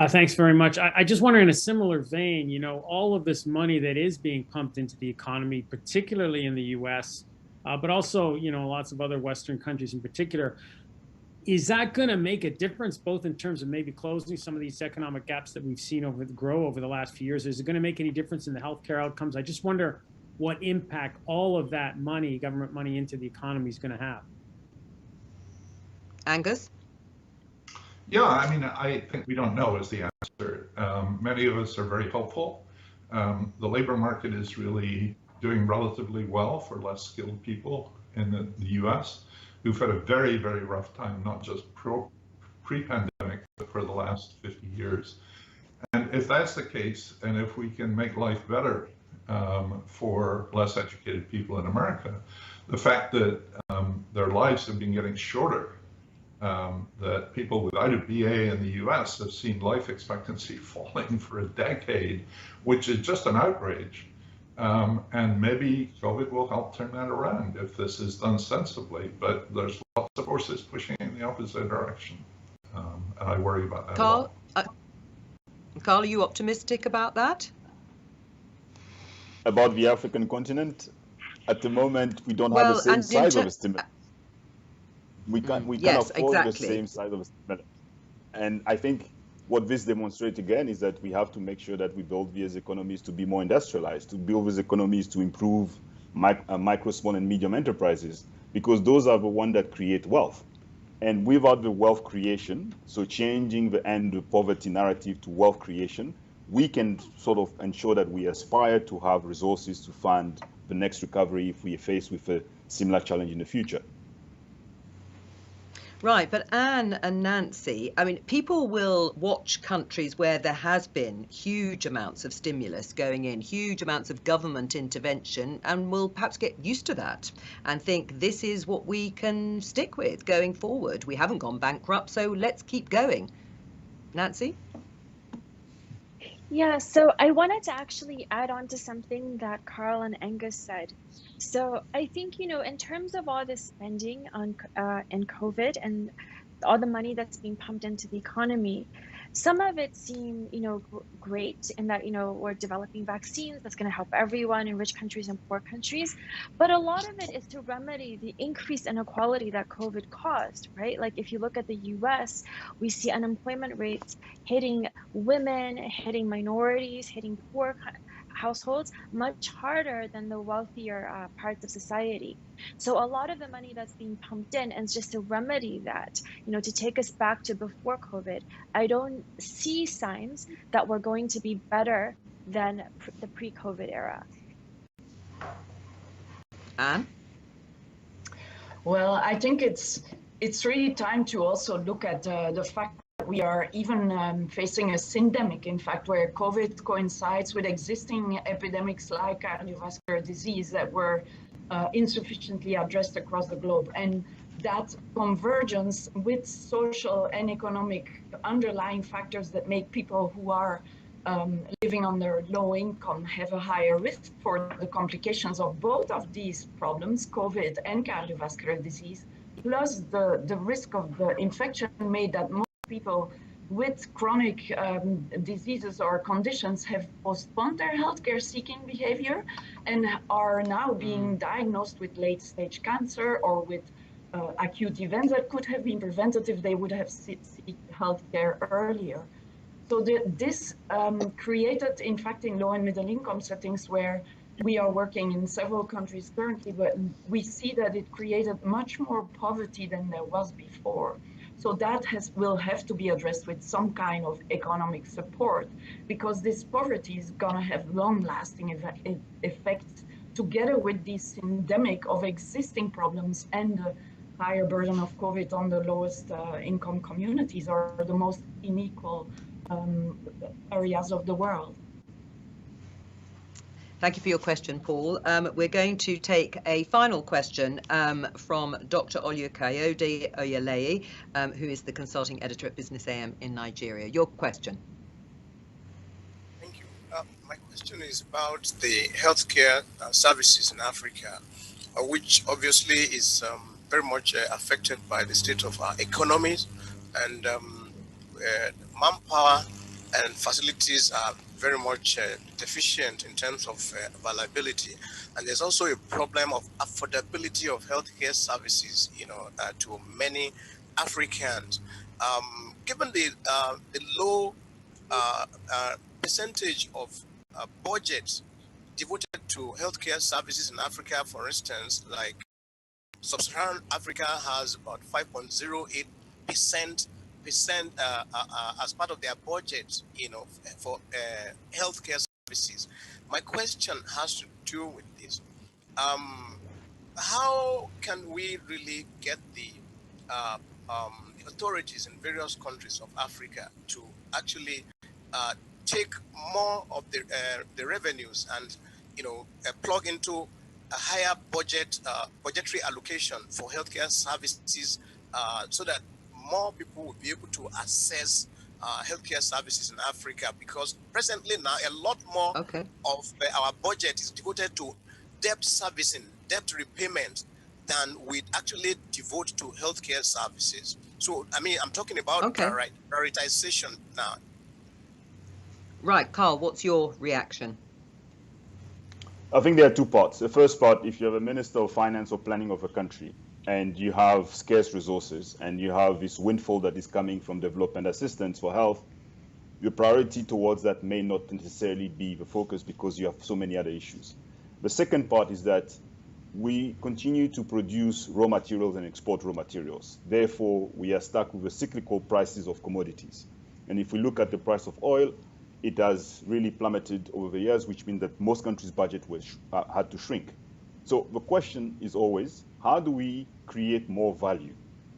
Thanks very much. I just wonder, in a similar vein, you know, all of this money that is being pumped into the economy, particularly in the US, but also, you know, lots of other Western countries in particular, is that going to make a difference both in terms of maybe closing some of these economic gaps that we've seen grow over the last few years? Is it going to make any difference in the healthcare outcomes? I just wonder what impact all of that money, government money into the economy, is going to have. Angus? Yeah, I mean, I think we don't know is the answer. Many of us are very hopeful. The labor market is really doing relatively well for less skilled people in the US who've had a very, very rough time, not just pre-pandemic, but for the last 50 years. And if that's the case, and if we can make life better for less educated people in America, the fact that their lives have been getting shorter, that people without a BA in the US have seen life expectancy falling for a decade, which is just an outrage. And maybe COVID will help turn that around if this is done sensibly, but there's lots of forces pushing in the opposite direction. And I worry about that. Carl, Carl, are you optimistic about that? About the African continent, at the moment, we don't have the same size of a stimulus. We can't afford the same size of a stimulus. And I think what this demonstrates again is that we have to make sure that we build these economies to be more industrialized, to build these economies to improve micro, small, and medium enterprises, because those are the ones that create wealth. And without the wealth creation, so changing the end of poverty narrative to wealth creation, we can sort of ensure that we aspire to have resources to fund the next recovery if we are faced with a similar challenge in the future. Right, but Anne and Nancy, I mean, people will watch countries where there has been huge amounts of stimulus going in, huge amounts of government intervention, and will perhaps get used to that and think this is what we can stick with going forward. We haven't gone bankrupt, so let's keep going. Nancy? Yeah, so I wanted to actually add on to something that Carl and Angus said. So I think, you know, in terms of all this spending on in COVID and all the money that's being pumped into the economy, some of it seemed, you know, great in that, you know, we're developing vaccines that's going to help everyone in rich countries and poor countries. But a lot of it is to remedy the increased inequality that COVID caused, right? Like if you look at the US, we see unemployment rates hitting women, hitting minorities, hitting poor households much harder than the wealthier parts of society. So a lot of the money that's being pumped in is just to remedy that, you know, to take us back to before COVID. I don't see signs that we're going to be better than the pre-COVID era. Anne? Well, I think it's really time to also look at the fact that we are even facing a syndemic, in fact, where COVID coincides with existing epidemics like cardiovascular disease that were insufficiently addressed across the globe. And that convergence with social and economic underlying factors that make people who are living under low income have a higher risk for the complications of both of these problems, COVID and cardiovascular disease, plus the risk of the infection made that most people with chronic diseases or conditions have postponed their healthcare seeking behavior and are now being diagnosed with late stage cancer or with acute events that could have been prevented if they would have sought healthcare earlier. So this created, in fact, in low and middle income settings where we are working in several countries currently, but we see that it created much more poverty than there was before. So that will have to be addressed with some kind of economic support, because this poverty is going to have long-lasting effects together with this endemic of existing problems and the higher burden of COVID on the lowest income communities or the most unequal areas of the world. Thank you for your question, Paul. We're going to take a final question from Dr. Oluyokayode Oyeleye, who is the consulting editor at Business AM in Nigeria. Your question. Thank you. My question is about the healthcare services in Africa, which obviously is very much affected by the state of our economies, and manpower and facilities are very much deficient in terms of availability, and there's also a problem of affordability of healthcare services, to many Africans. Given the low percentage of budget devoted to healthcare services in Africa, for instance, like Sub-Saharan Africa has about 5.08% as part of their budget, for healthcare services. My question has to do with this. How can we really get the authorities in various countries of Africa to actually take more of the revenues and plug into a higher budgetary allocation for healthcare services, so that more people will be able to access healthcare services in Africa? Because presently now a lot more of our budget is devoted to debt servicing, debt repayment, than we actually devote to healthcare services. So, I mean, I'm talking about prioritization now. Right, Carl, what's your reaction? I think there are two parts. The first part, if you have a minister of finance or planning of a country, and you have scarce resources, and you have this windfall that is coming from development assistance for health, your priority towards that may not necessarily be the focus because you have so many other issues. The second part is that we continue to produce raw materials and export raw materials. Therefore, we are stuck with the cyclical prices of commodities. And if we look at the price of oil, it has really plummeted over the years, which means that most countries' budget had to shrink. So the question is always, how do we create more value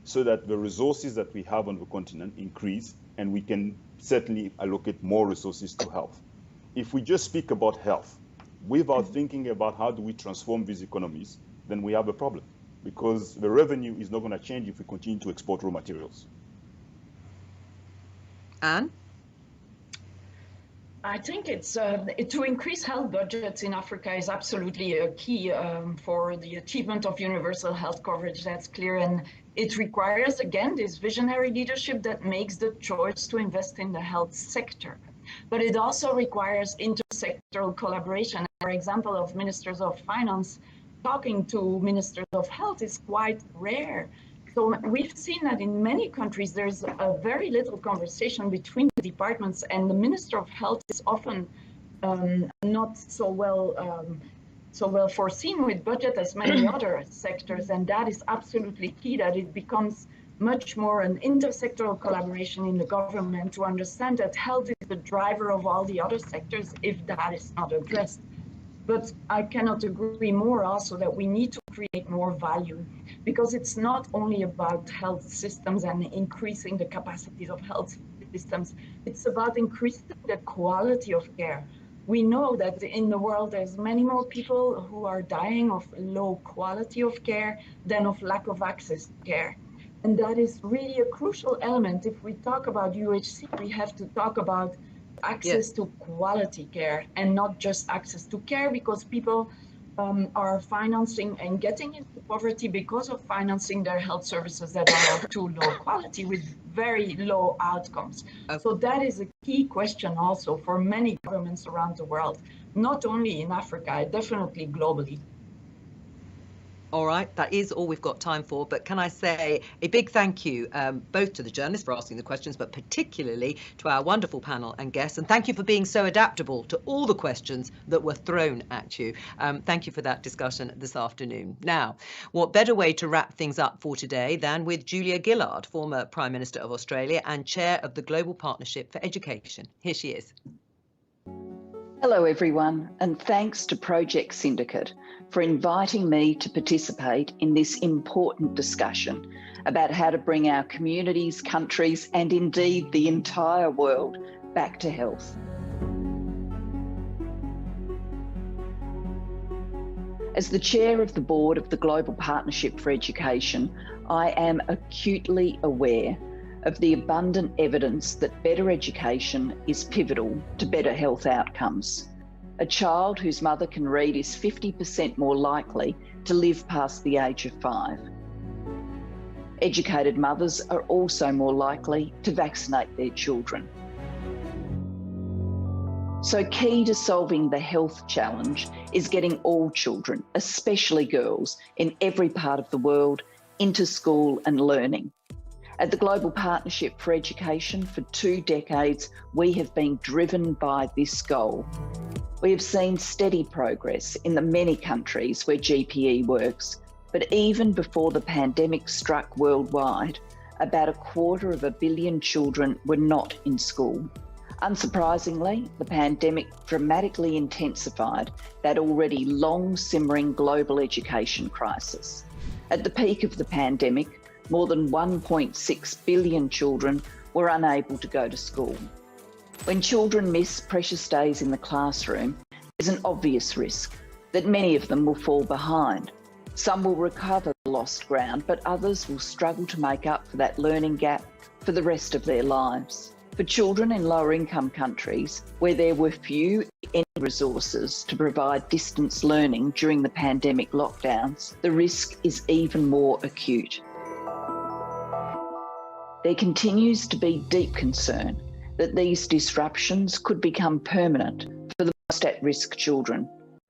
so that the resources that we have on the continent increase and we can certainly allocate more resources to health? If we just speak about health without thinking about how do we transform these economies, then we have a problem, because the revenue is not going to change if we continue to export raw materials. Anne? I think it's to increase health budgets in Africa is absolutely a key for the achievement of universal health coverage. That's clear, and it requires, again, this visionary leadership that makes the choice to invest in the health sector. But it also requires intersectoral collaboration. For example, of ministers of finance talking to ministers of health is quite rare. So we've seen that in many countries, there's a very little conversation between the departments, and the Minister of Health is often not so well foreseen with budget as many other sectors. And that is absolutely key, that it becomes much more an intersectoral collaboration in the government to understand that health is the driver of all the other sectors if that is not addressed. But I cannot agree more also that we need to create more value, because it's not only about health systems and increasing the capacities of health systems, it's about increasing the quality of care. We know that in the world there's many more people who are dying of low quality of care than of lack of access to care. And that is really a crucial element. If we talk about UHC, we have to talk about access to quality care and not just access to care, because people are financing and getting into poverty because of financing their health services that are of too low quality with very low outcomes. So that is a key question also for many governments around the world, not only in Africa, definitely globally. All right, that is all we've got time for, but can I say a big thank you both to the journalists for asking the questions, but particularly to our wonderful panel and guests, and thank you for being so adaptable to all the questions that were thrown at you. Thank you for that discussion this afternoon. Now, what better way to wrap things up for today than with Julia Gillard, former Prime Minister of Australia and Chair of the Global Partnership for Education. Here she is. Hello everyone, and thanks to Project Syndicate for inviting me to participate in this important discussion about how to bring our communities, countries, and indeed the entire world back to health. As the chair of the board of the Global Partnership for Education, I am acutely aware of the abundant evidence that better education is pivotal to better health outcomes. A child whose mother can read is 50% more likely to live past the age of 5. Educated mothers are also more likely to vaccinate their children. So key to solving the health challenge is getting all children, especially girls, in every part of the world into school and learning. At the Global Partnership for Education, for 2 decades, we have been driven by this goal. We have seen steady progress in the many countries where GPE works, but even before the pandemic struck worldwide, about 250 million children were not in school. Unsurprisingly, the pandemic dramatically intensified that already long simmering global education crisis. At the peak of the pandemic, more than 1.6 billion children were unable to go to school. When children miss precious days in the classroom, there's an obvious risk that many of them will fall behind. Some will recover lost ground, but others will struggle to make up for that learning gap for the rest of their lives. For children in lower income countries, where there were few any resources to provide distance learning during the pandemic lockdowns, the risk is even more acute. There continues to be deep concern that these disruptions could become permanent for the most at-risk children,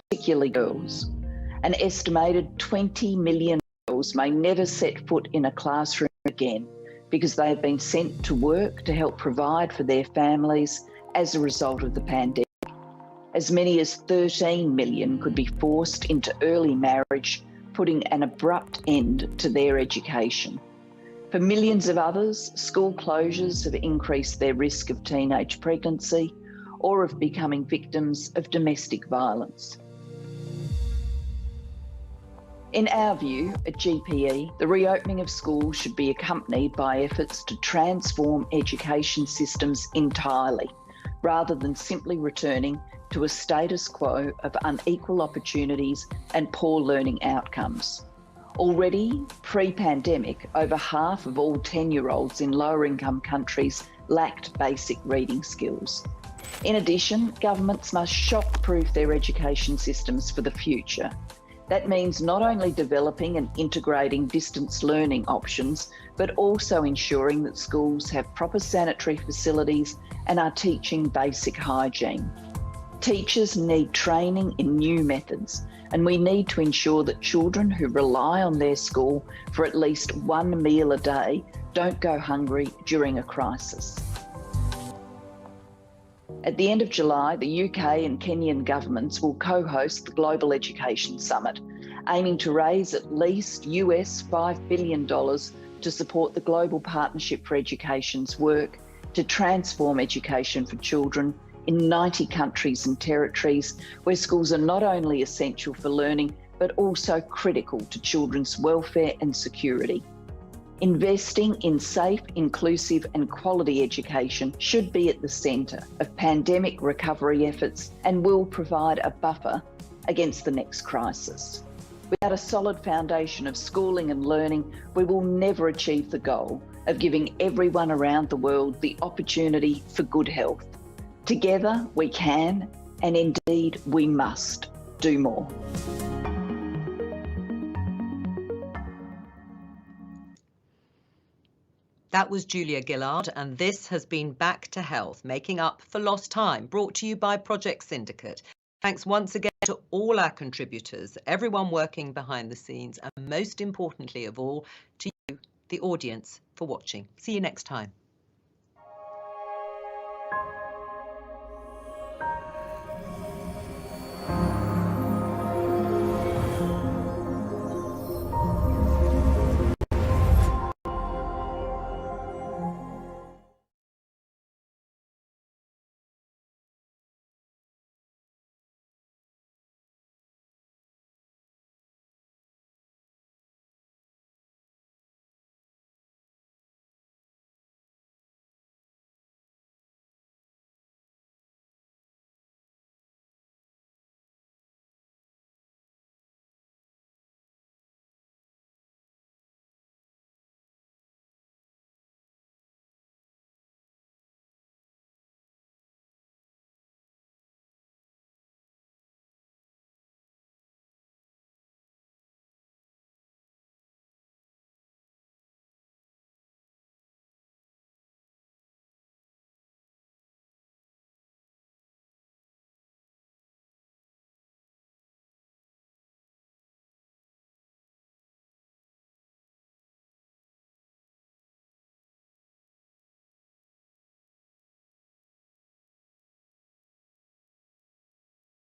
particularly girls. An estimated 20 million girls may never set foot in a classroom again because they have been sent to work to help provide for their families as a result of the pandemic. As many as 13 million could be forced into early marriage, putting an abrupt end to their education. For millions of others, school closures have increased their risk of teenage pregnancy or of becoming victims of domestic violence. In our view, at GPE, the reopening of schools should be accompanied by efforts to transform education systems entirely, rather than simply returning to a status quo of unequal opportunities and poor learning outcomes. Already, pre-pandemic, over half of all 10-year-olds in lower-income countries lacked basic reading skills. In addition, governments must shock-proof their education systems for the future. That means not only developing and integrating distance learning options, but also ensuring that schools have proper sanitary facilities and are teaching basic hygiene. Teachers need training in new methods, and we need to ensure that children who rely on their school for at least one meal a day don't go hungry during a crisis. At the end of July, the UK and Kenyan governments will co-host the Global Education Summit, aiming to raise at least US $5 billion to support the Global Partnership for Education's work to transform education for children in 90 countries and territories where schools are not only essential for learning, but also critical to children's welfare and security. Investing in safe, inclusive and quality education should be at the centre of pandemic recovery efforts and will provide a buffer against the next crisis. Without a solid foundation of schooling and learning, we will never achieve the goal of giving everyone around the world the opportunity for good health. Together we can, and indeed we must, do more. That was Julia Gillard, and this has been Back to Health, Making Up for Lost Time, brought to you by Project Syndicate. Thanks once again to all our contributors, everyone working behind the scenes, and most importantly of all, to you, the audience, for watching. See you next time.